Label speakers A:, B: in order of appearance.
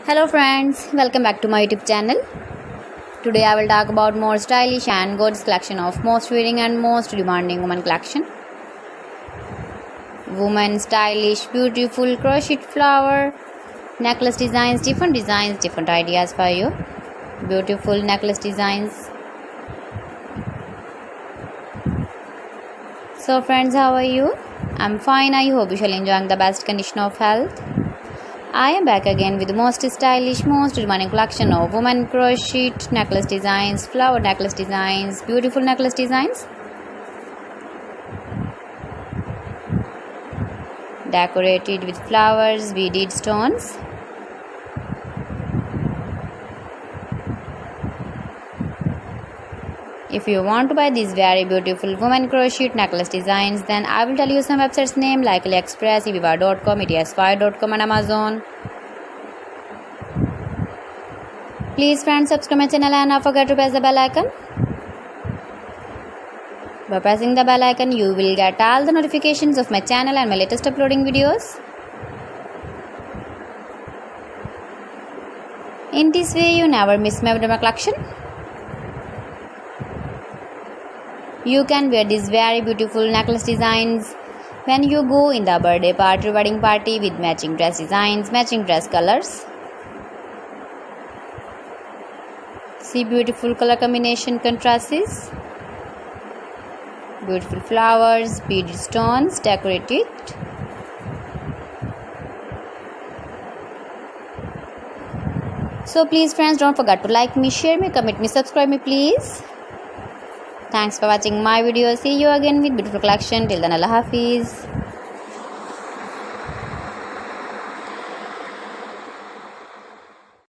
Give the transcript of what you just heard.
A: Hello friends, welcome back to my YouTube channel. Today I will talk about more stylish and gorgeous collection of most wearing and most demanding women collection. Women stylish, beautiful crocheted flower necklace designs, different ideas for you. Beautiful necklace designs. So friends, how are you? I'm fine. I hope you shall enjoying the best condition of health. I am back again with the most stylish, most demanding collection of women crochet necklace designs, flower necklace designs, beautiful necklace designs, decorated with flowers, beaded stones. If you want to buy these very beautiful women crochet necklace designs, then I will tell you some websites name like AliExpress, eBay.com, ets5.com and Amazon. Please friends, subscribe my channel and don't forget to press the bell icon. By pressing the bell icon, you will get all the notifications of my channel and my latest uploading videos. In this way, you never miss my collection. You can wear these very beautiful necklace designs when you go in the birthday party, wedding party with matching dress designs, matching dress colors. See beautiful color combination contrasts. Beautiful flowers, beaded stones, decorated. So please friends, don't forget to like me, share me, comment me, subscribe me please. Thanks for watching my video. See you again with beautiful collection. Till then, Allah Hafiz.